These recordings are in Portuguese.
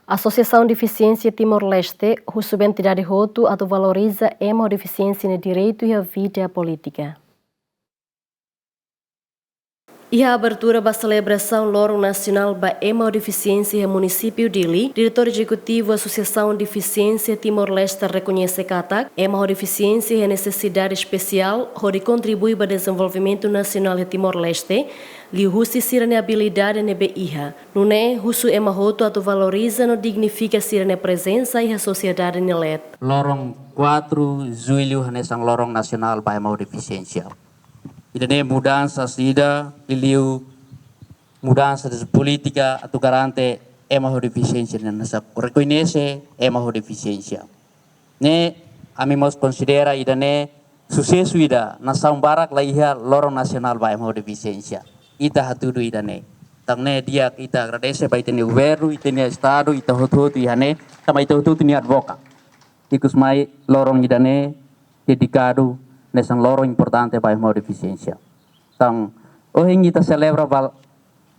Associação Deficiência Timor-Leste, recebe entidade roto a valoriza a deficiência no direito e a vida política. E a abertura da celebração Lorong Nacional da Deficiência no município de Dili, diretor executivo da Associação Deficiência Timor-Leste reconhece que a deficiência é necessidade especial onde contribui para o desenvolvimento nacional de Timor-Leste, li husi sirane habilidade ne BIHA. Não é husu roto a valoriza não dignifica sirane presença e a sociedade nelet. Lorong 4 Zuilu hanesang Lorong Nasional da Deficiência. Idane mudança sida iliu mudança de política atau garante deficiência nessa reconhece deficiência. Ne ami mos considera idane sucesso ida nação barak laiha Lorong Nasional da Deficiência. Ita hatudu idane. Tangne dia kita agradece ba itene governo, itene estado, ita hotu ihane, sama ita hotu ni advoca. Ikus mai lorong idane dedicado nessa lorong importante para a deficiência. Então, hoje kita celebra val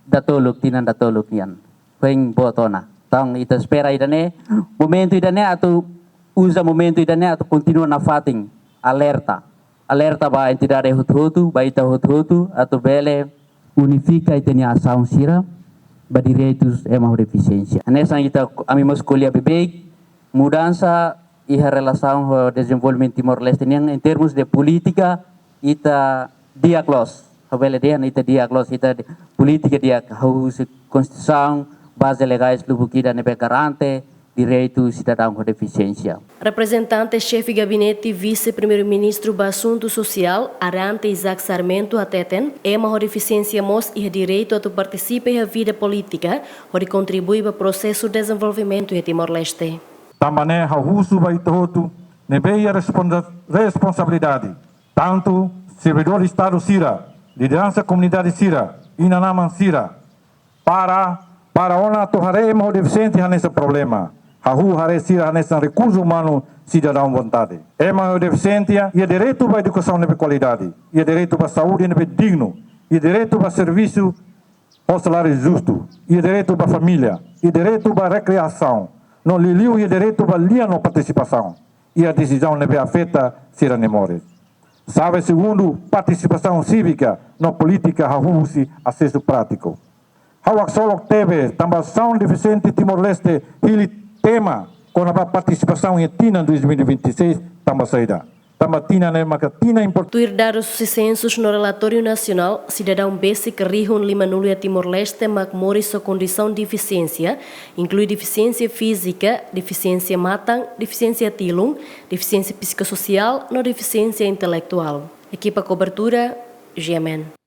datoluk tinan datoluk nian. Hoje botona. Então, kita espera idane momento idane atau usa momento idane atau continua na fating alerta. Alerta ba entidade hotu, ba ita hotu atau bele unifica itene ação sira ba direitos deficiência. Nessa kita amimos escolher bebê mudança e a relação com o desenvolvimento Timor-Leste em termos de política ita diaglos habele dia ita diaglos ita política dia a constituição base legais do que da nebe garante direitos cidadão com deficiência. Representante chefe de gabinete vice-primeiro-ministro do assunto social Arante Isaac Sarmento ateten uma deficiência mos e direito a participar na vida política onde contribui para o processo de desenvolvimento de Timor-Leste. Também a uso vai todo nebeia responsabilidade tanto servidor do Estado Sira, liderança comunidade Sira, inanaman Sira para ona toharemos deficiente nesse problema. Hahu hare Sira nesse recurso humano cidadão vontade. Deficiente e direito para educação de qualidade, e direito para saúde de digno, e direito para serviço hospitalar justo, e direito para família, e direito para recreação. No liliu e direito para liano participação e a decisão deve afeta Sira Nemores. Sabe segundo participação cívica na política hahusi acesso prático. Hawak solok teve tambação deficiente Timor-Leste hili tema com a participação em Tina 2026 tamba saída. Tina importante. Tuir dados censos no relatório nacional, cidadão basic rihun 5 a Timor-Leste mori sua condição de deficiência, inclui deficiência física, deficiência matang, deficiência tilung, deficiência psicossocial, não deficiência intelectual. Equipa cobertura, GMN.